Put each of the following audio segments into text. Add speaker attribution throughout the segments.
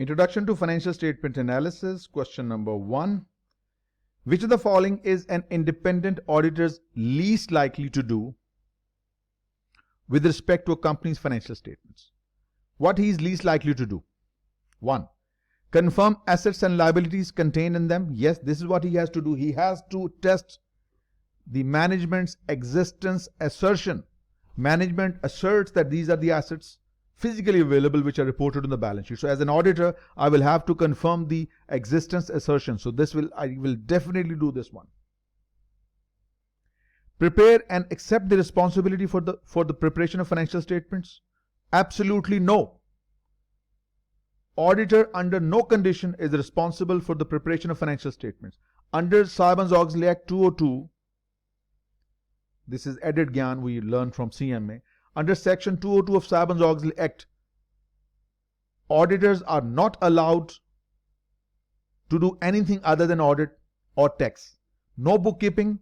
Speaker 1: Introduction to Financial Statement Analysis. Question number 1. Which of the following is an independent auditor's least likely to do with respect to a company's financial statements? What he is least likely to do? 1. Confirm assets and liabilities contained in them. Yes, this is what he has to do. He has to test the management's existence assertion. Management asserts that these are the assets physically available which are reported on the balance sheet. So as an auditor, I will have to confirm the existence assertion. So I will definitely do this one. Prepare and accept the responsibility for the preparation of financial statements? Absolutely no. Auditor under no condition is responsible for the preparation of financial statements. Under Sarbanes-Oxley Act 202, this is added Gyan we learned from CMA. Under section 202 of Sarbanes-Oxley Act, auditors are not allowed to do anything other than audit or tax. No bookkeeping,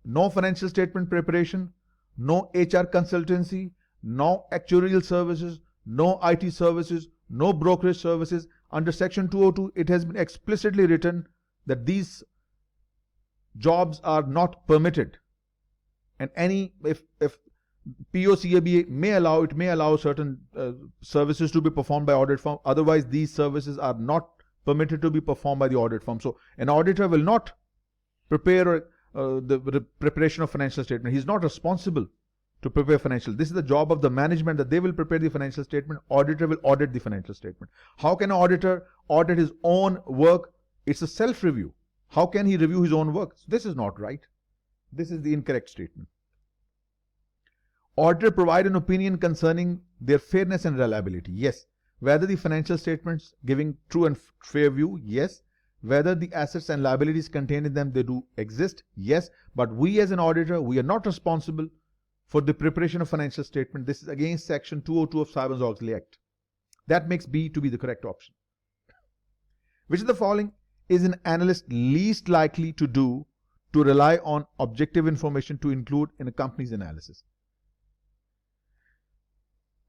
Speaker 1: no financial statement preparation, no HR consultancy, no actuarial services, no IT services, no brokerage services. Under section 202, it has been explicitly written that these jobs are not permitted. And if POCAB may allow certain services to be performed by audit firm. Otherwise, these services are not permitted to be performed by the audit firm. So an auditor will not prepare the preparation of financial statement. He is not responsible to prepare financial. This is the job of the management, that they will prepare the financial statement. Auditor will audit the financial statement. How can an auditor audit his own work? It's a self-review. How can he review his own work? So this is not right. This is the incorrect statement. Auditor provide an opinion concerning their fairness and reliability. Yes. Whether the financial statements giving true and fair view. Yes. Whether the assets and liabilities contained in them, they do exist. Yes. But we as an auditor, we are not responsible for the preparation of financial statement. This is against section 202 of Sarbanes-Oxley Act. That makes B to be the correct option. Which of the following is an analyst least likely to do to rely on objective information to include in a company's analysis?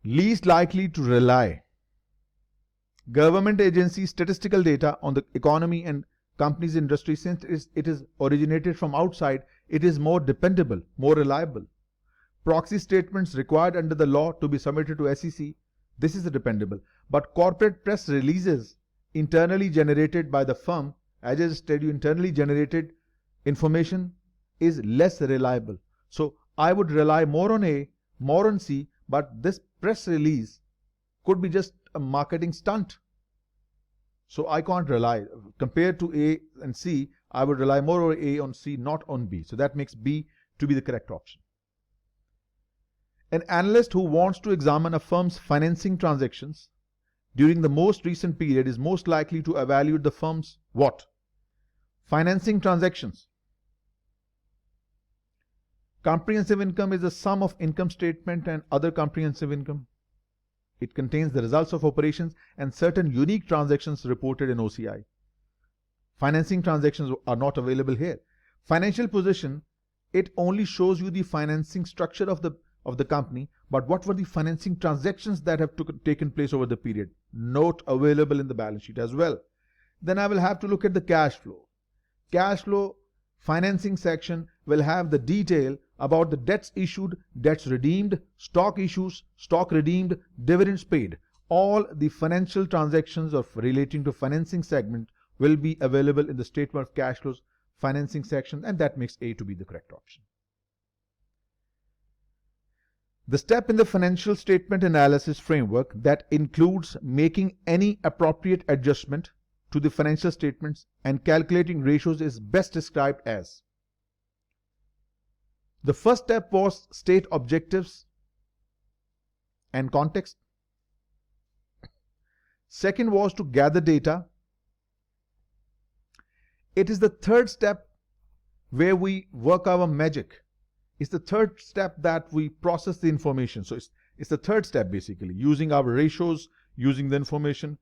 Speaker 1: Least likely to rely. Government agency statistical data on the economy and company's industry, since it is originated from outside, it is more dependable, more reliable. Proxy statements required under the law to be submitted to SEC, this is dependable. But corporate press releases internally generated by the firm, as I just told you, internally generated information is less reliable. So I would rely more on A, more on C, but this press release could be just a marketing stunt. So I can't rely. Compared to A and C, I would rely more on A on C, not on B. So that makes B to be the correct option. An analyst who wants to examine a firm's financing transactions during the most recent period is most likely to evaluate the firm's what? Financing transactions. Comprehensive income is the sum of income statement and other comprehensive income. It contains the results of operations and certain unique transactions reported in OCI. Financing transactions are not available here. Financial position, it only shows you the financing structure of the company, but what were the financing transactions that have taken place over the period? Not available in the balance sheet as well. Then I will have to look at the cash flow. Cash flow financing section will have the detail about the debts issued, debts redeemed, stock issues, stock redeemed, dividends paid. All the financial transactions of relating to financing segment will be available in the statement of cash flows financing section, and that makes A to be the correct option. The step in the financial statement analysis framework that includes making any appropriate adjustment to the financial statements and calculating ratios is best described as: the first step was state objectives and context. Second was to gather data. It is the third step where we work our magic. It's the third step that we process the information. So it's the third step basically, using our ratios, using the information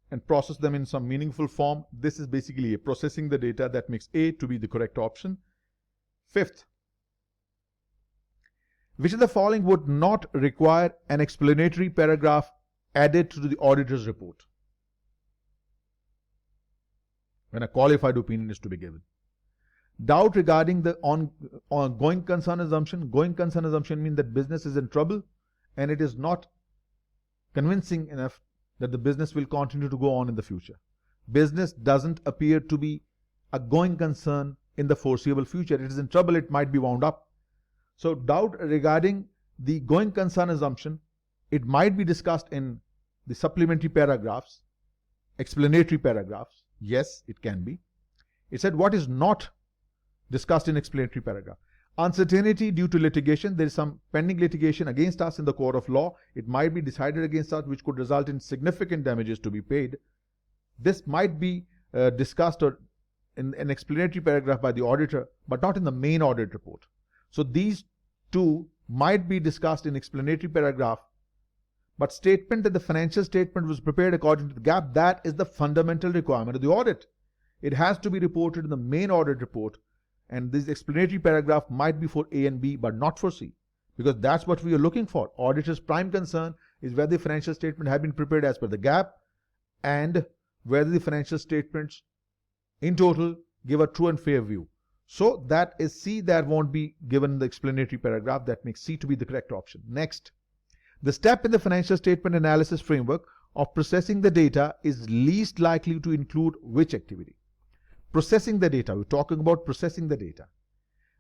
Speaker 1: and process them in some meaningful form. This is basically processing the data. That makes A to be the correct option. Fifth, which of the following would not require an explanatory paragraph added to the auditor's report? when a qualified opinion is to be given. Doubt regarding the going concern assumption. Going concern assumption means that business is in trouble and it is not convincing enough that the business will continue to go on in the future. Business doesn't appear to be a going concern in the foreseeable future. It is in trouble, it might be wound up. So doubt regarding the going concern assumption, it might be discussed in the supplementary paragraphs, explanatory paragraphs. Yes, it can be. It said what is not discussed in explanatory paragraph. Uncertainty due to litigation. There is some pending litigation against us in the court of law. It might be decided against us, which could result in significant damages to be paid. This might be discussed or in an explanatory paragraph by the auditor, but not in the main audit report. So these two might be discussed in explanatory paragraph, but statement that the financial statement was prepared according to the GAAP, that is the fundamental requirement of the audit. It has to be reported in the main audit report, and this explanatory paragraph might be for A and B, but not for C, because that's what we are looking for. Auditor's prime concern is whether the financial statement have been prepared as per the GAAP and whether the financial statements in total give a true and fair view. So that is C, that won't be given in the explanatory paragraph. That makes C to be the correct option. Next, the step in the financial statement analysis framework of processing the data is least likely to include which activity? Processing the data. We're talking about processing the data.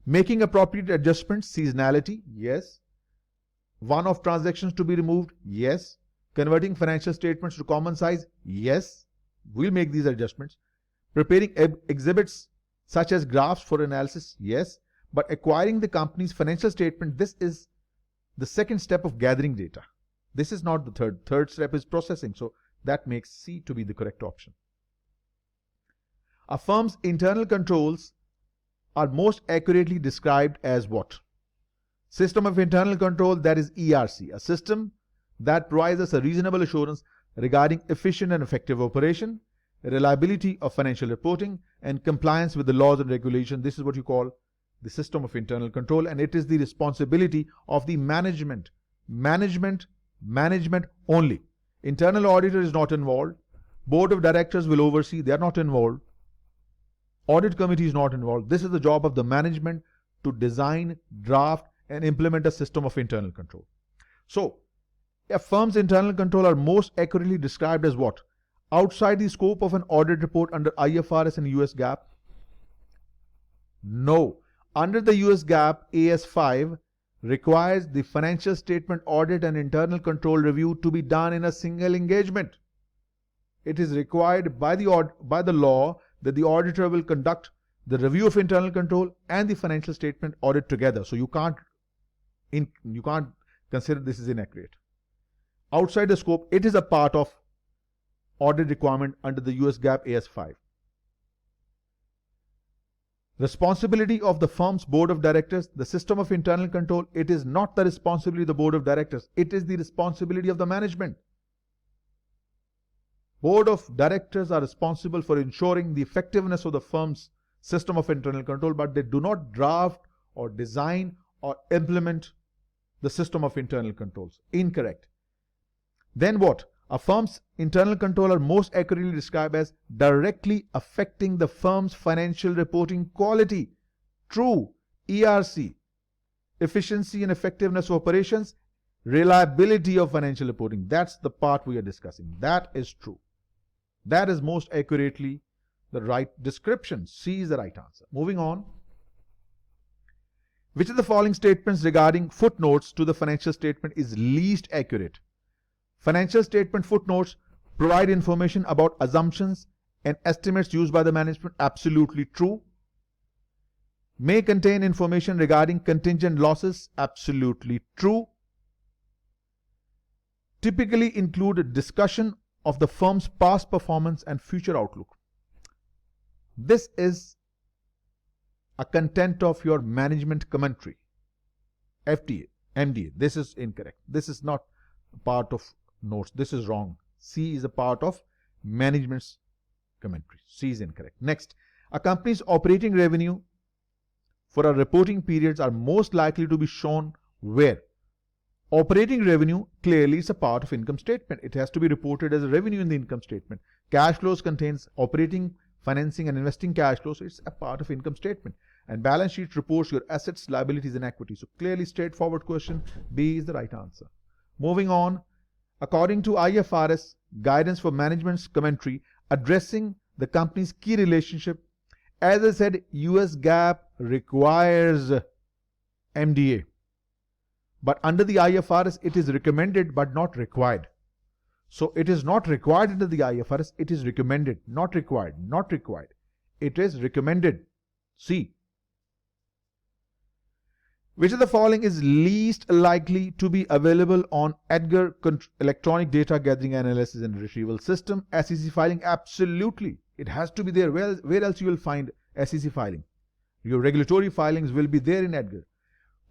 Speaker 1: Making appropriate adjustments, seasonality, yes. One-off transactions to be removed, yes. Converting financial statements to common size, yes. We'll make these adjustments. Preparing exhibits such as graphs for analysis, yes. But acquiring the company's financial statement, this is the second step of gathering data. This is not the third. Third step is processing. So that makes C to be the correct option. A firm's internal controls are most accurately described as what? System of internal control, that is ERC, a system that provides us a reasonable assurance regarding efficient and effective operation, reliability of financial reporting, and compliance with the laws and regulations. This is what you call the system of internal control, and it is the responsibility of the management. Management only. Internal auditor is not involved. Board of directors will oversee, they are not involved. Audit committee is not involved. This is the job of the management to design, draft, and implement a system of internal control. So, a firm's internal control are most accurately described as what? Outside the scope of an audit report under IFRS and US GAAP? No. Under the US GAAP, AS5 requires the financial statement audit and internal control review to be done in a single engagement. It is required by the law that the auditor will conduct the review of internal control and the financial statement audit together. So you can't consider this is inaccurate. Outside the scope, it is a part of audit requirement under the US GAAP AS5. Responsibility of the firm's board of directors, the system of internal control, it is not the responsibility of the board of directors. It is the responsibility of the management. Board of directors are responsible for ensuring the effectiveness of the firm's system of internal control, but they do not draft or design or implement the system of internal controls. Incorrect. Then what? A firm's internal control are most accurately described as directly affecting the firm's financial reporting quality. True. ERC. Efficiency and effectiveness of operations. Reliability of financial reporting. That's the part we are discussing. That is true. That is most accurately the right description. C is the right answer. Moving on. Which of the following statements regarding footnotes to the financial statement is least accurate? Financial statement footnotes provide information about assumptions and estimates used by the management. Absolutely true. May contain information regarding contingent losses. Absolutely true. Typically include a discussion of the firm's past performance and future outlook. This is a content of your management commentary. FTA, MDA. This is incorrect. This is not part of notes. This is wrong. C is a part of management's commentary. C is incorrect. Next, a company's operating revenue for a reporting periods are most likely to be shown where? Operating revenue clearly is a part of income statement. It has to be reported as a revenue in the income statement. Cash flows contains operating financing and investing cash flow, so it's a part of income statement. And balance sheet reports your assets, liabilities and equity. So clearly straightforward question, B is the right answer. Moving on, according to IFRS guidance for management's commentary addressing the company's key relationship, as I said, US GAAP requires MDA. But under the IFRS, it is recommended but not required. So it is not required under the IFRS, it is recommended, not required, not required. It is recommended. C. Which of the following is least likely to be available on EDGAR electronic data gathering, analysis and retrieval system? SEC filing, absolutely. It has to be there. Where else you will find SEC filing? Your regulatory filings will be there in EDGAR.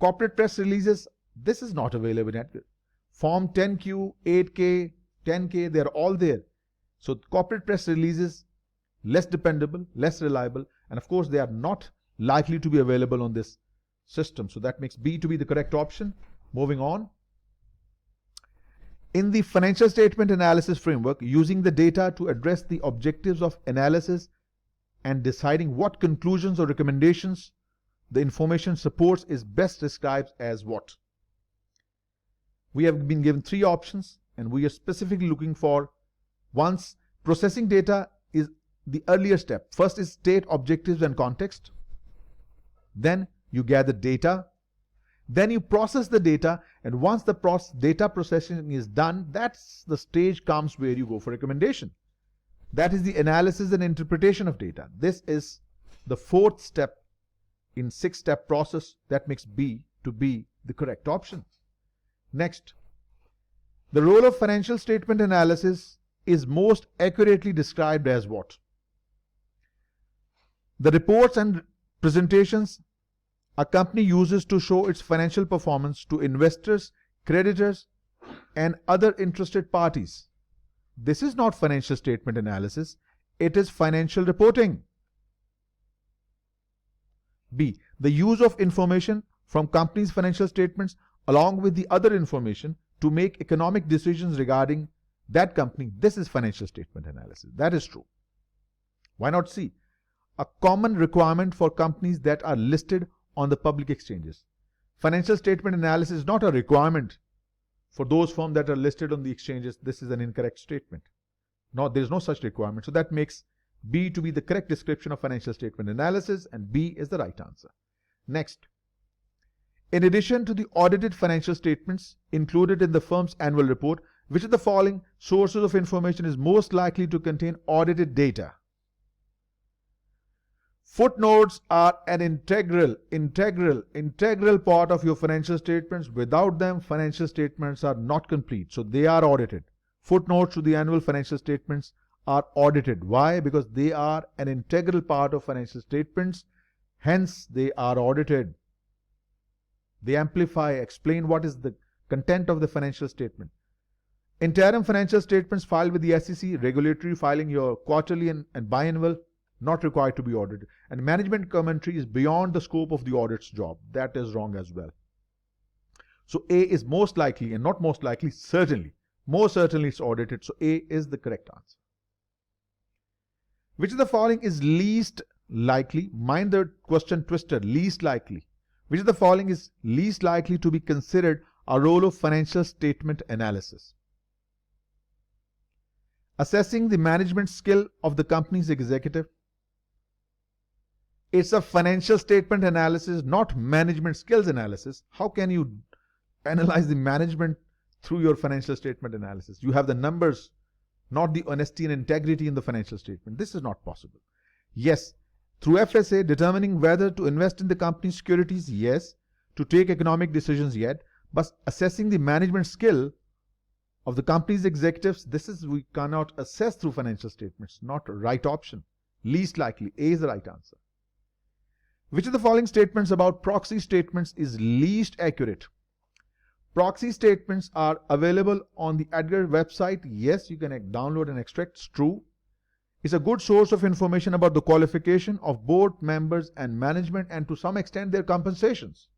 Speaker 1: Corporate press releases, this is not available in EDGAR. Form 10Q, 8K, 10K, they're all there. So corporate press releases, less dependable, less reliable, and of course they are not likely to be available on this system. So that makes B to be the correct option. Moving on. In the financial statement analysis framework, using the data to address the objectives of analysis and deciding what conclusions or recommendations the information supports is best described as what? We have been given three options and we are specifically looking for, once processing data is the earlier step. First is state objectives and context. Then you gather data. Then you process the data, and once the data processing is done, that's the stage comes where you go for recommendation. That is the analysis and interpretation of data. This is the fourth step in 6-step process. That makes B to be the correct option. Next, the role of financial statement analysis is most accurately described as what? The reports and presentations a company uses to show its financial performance to investors, creditors, and other interested parties. This is not financial statement analysis, it is financial reporting. B. The use of information from companies' financial statements along with the other information to make economic decisions regarding that company. This is financial statement analysis. That is true. Why not C? A common requirement for companies that are listed on the public exchanges. Financial statement analysis is not a requirement for those firms that are listed on the exchanges. This is an incorrect statement. No, there is no such requirement. So that makes B to be the correct description of financial statement analysis, and B is the right answer. Next, in addition to the audited financial statements included in the firm's annual report, which of the following sources of information is most likely to contain audited data? Footnotes are an integral part of your financial statements. Without them, financial statements are not complete. So they are audited. Footnotes to the annual financial statements are audited. Why? Because they are an integral part of financial statements. Hence, they are audited. They amplify, explain what is the content of the financial statement. Interim financial statements filed with the SEC, regulatory filing, your quarterly and biannual, not required to be audited. And management commentary is beyond the scope of the audit's job. That is wrong as well. So A is most likely, and not most likely, certainly. Most certainly it's audited. So A is the correct answer. Which of the following is least likely? Mind the question twister, least likely. Which of the following is least likely to be considered a role of financial statement analysis? Assessing the management skill of the company's executive. It's a financial statement analysis, not management skills analysis. How can you analyze the management through your financial statement analysis? You have the numbers, not the honesty and integrity in the financial statement. This is not possible. Yes, through FSA, determining whether to invest in the company's securities, yes. To take economic decisions, yet. But assessing the management skill of the company's executives, this is we cannot assess through financial statements. Not a right option. Least likely. A is the right answer. Which of the following statements about proxy statements is least accurate? Proxy statements are available on the EDGAR website. Yes, you can download and extract. It's true. It's a good source of information about the qualification of board members and management and to some extent their compensations.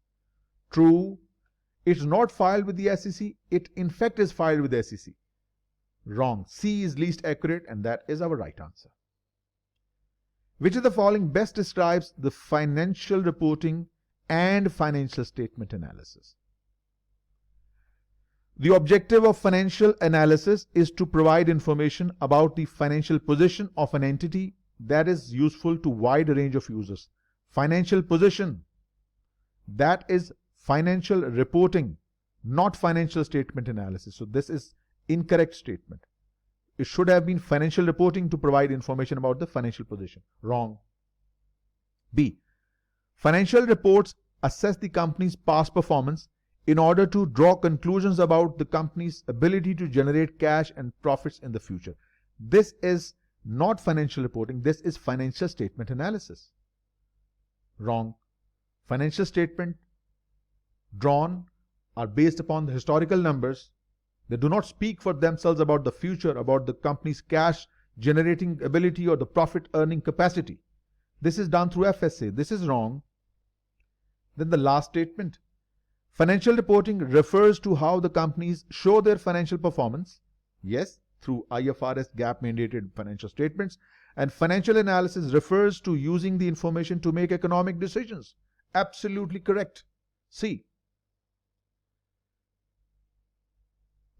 Speaker 1: True. It's not filed with the SEC. It in fact is filed with the SEC. Wrong. C is least accurate and that is our right answer. Which of the following best describes the financial reporting and financial statement analysis? The objective of financial analysis is to provide information about the financial position of an entity that is useful to a wide range of users. Financial position, that is financial reporting, not financial statement analysis. So this is incorrect statement. It should have been financial reporting to provide information about the financial position. Wrong. B. Financial reports assess the company's past performance in order to draw conclusions about the company's ability to generate cash and profits in the future. This is not financial reporting. This is financial statement analysis. Wrong. Financial statement drawn are based upon the historical numbers. They do not speak for themselves about the future, about the company's cash generating ability or the profit earning capacity. This is done through FSA. This is wrong. Then the last statement. Financial reporting refers to how the companies show their financial performance. Yes, through IFRS GAAP mandated financial statements. And financial analysis refers to using the information to make economic decisions. Absolutely correct. C.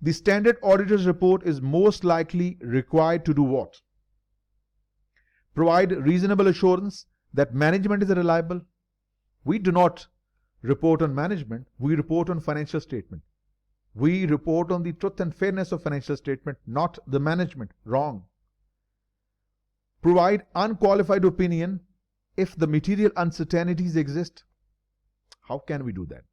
Speaker 1: The standard auditor's report is most likely required to do what? Provide reasonable assurance that management is reliable. We do not report on management, we report on financial statement. We report on the truth and fairness of financial statement, not the management. Wrong. Provide unqualified opinion if the material uncertainties exist. How can we do that?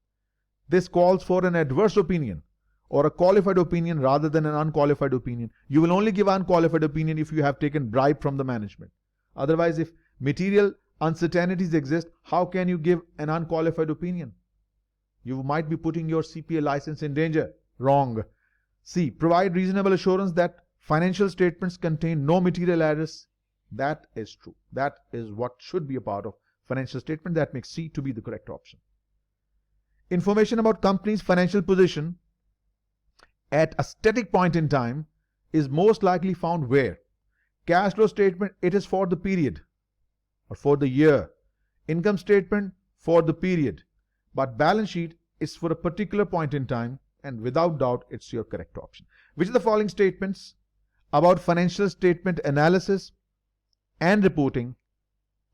Speaker 1: This calls for an adverse opinion or a qualified opinion rather than an unqualified opinion. You will only give unqualified opinion if you have taken bribe from the management. Otherwise, if material uncertainties exist, how can you give an unqualified opinion? You might be putting your CPA license in danger. Wrong. C. Provide reasonable assurance that financial statements contain no material errors. That is true. That is what should be a part of financial statement. That makes C to be the correct option. Information about company's financial position at a static point in time is most likely found where? Cash flow statement, it is for the period or for the year. Income statement for the period. But balance sheet is for a particular point in time, and without doubt it's your correct option. Which of the following statements about financial statement analysis and reporting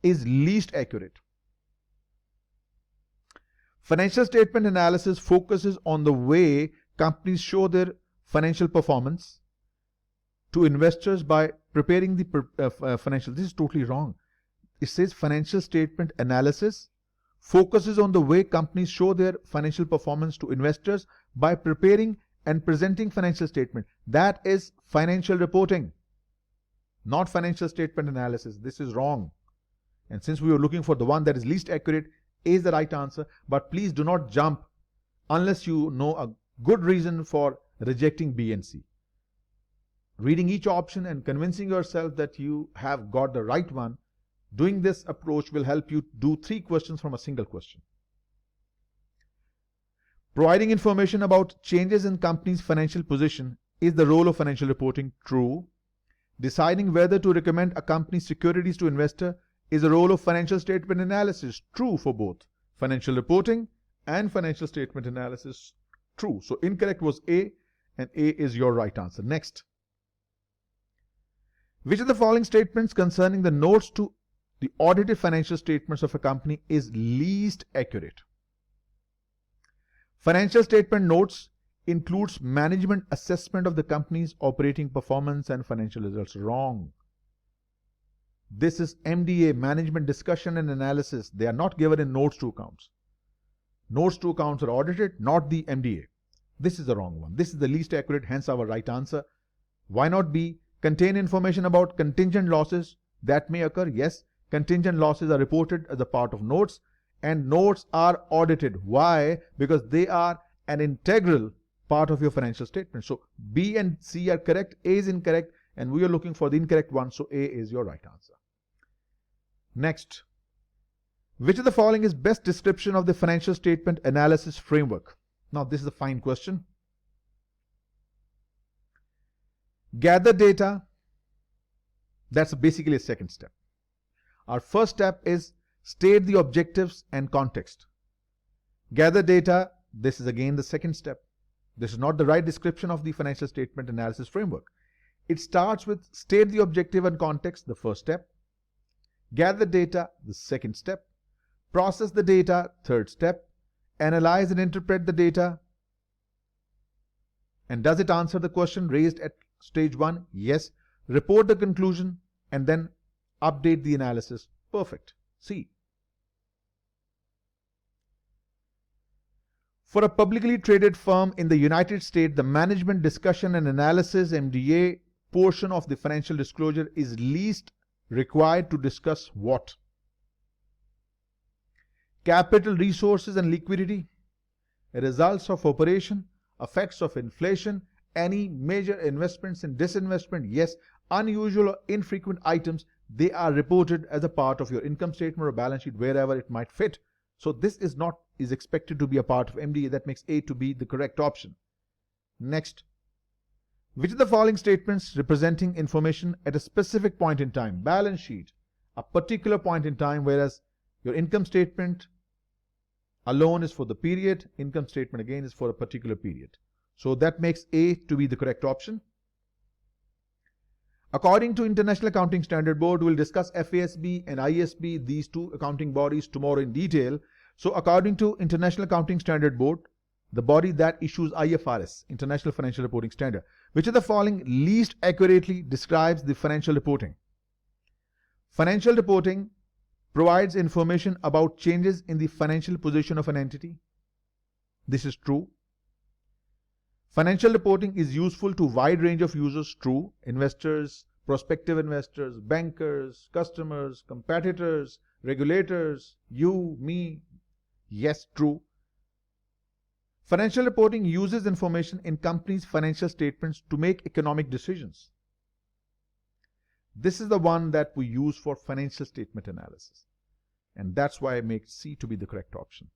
Speaker 1: is least accurate? Financial statement analysis focuses on the way companies show their financial performance to investors by preparing the financial. This is totally wrong. It says financial statement analysis focuses on the way companies show their financial performance to investors by preparing and presenting financial statement. That is financial reporting, not financial statement analysis. This is wrong. And since we were looking for the one that is least accurate, A is the right answer. But please do not jump unless you know a good reason for rejecting B and C. Reading each option and convincing yourself that you have got the right one, doing this approach will help you do 3 questions from a single question. Providing information about changes in company's financial position is the role of financial reporting. True. Deciding whether to recommend a company's securities to investor is a role of financial statement analysis. True for both financial reporting and financial statement analysis. True. So incorrect was A, and A is your right answer. Next. Which of the following statements concerning the notes to the audited financial statements of a company is least accurate? Financial statement notes includes management assessment of the company's operating performance and financial results. Wrong. This is MDA, management discussion and analysis. They are not given in notes to accounts. Notes to accounts are audited, not the MDA. This is the wrong one. This is the least accurate, hence our right answer. Why not B? Contain information about contingent losses that may occur. Yes, contingent losses are reported as a part of notes, and notes are audited. Why? Because they are an integral part of your financial statement. So B and C are correct, A is incorrect, and we are looking for the incorrect one, so A is your right answer. Next. Which of the following is best description of the financial statement analysis framework? Now this is a fine question. Gather data. That's basically a second step. Our first step is state the objectives and context. Gather data. This is again the second step. This is not the right description of the financial statement analysis framework. It starts with state the objective and context, the first step. Gather data, the second step. Process the data, third step. Analyze and interpret the data. And does it answer the question raised at stage 1? Yes. Report the conclusion and then update the analysis. Perfect. C. For a publicly traded firm in the United States, the management discussion and analysis (MDA) portion of the financial disclosure is least required to discuss what? Capital resources and liquidity, results of operation, effects of inflation, any major investments and disinvestment. Yes, unusual or infrequent items, they are reported as a part of your income statement or balance sheet wherever it might fit. So this is expected to be a part of MDA. That makes A to be the correct option. Next, which of the following statements representing information at a specific point in time? Balance sheet, a particular point in time, whereas your income statement alone is for the period. Income statement again is for a particular period. So that makes A to be the correct option. According to International Accounting Standard Board, we will discuss FASB and IASB, these two accounting bodies, tomorrow in detail. So according to International Accounting Standard Board, the body that issues IFRS, International Financial Reporting Standard, which of the following least accurately describes the financial reporting? Financial reporting provides information about changes in the financial position of an entity. This is true. Financial reporting is useful to a wide range of users. True. Investors, prospective investors, bankers, customers, competitors, regulators, you, me. Yes, true. Financial reporting uses information in companies' financial statements to make economic decisions. This is the one that we use for financial statement analysis. And that's why I make C to be the correct option.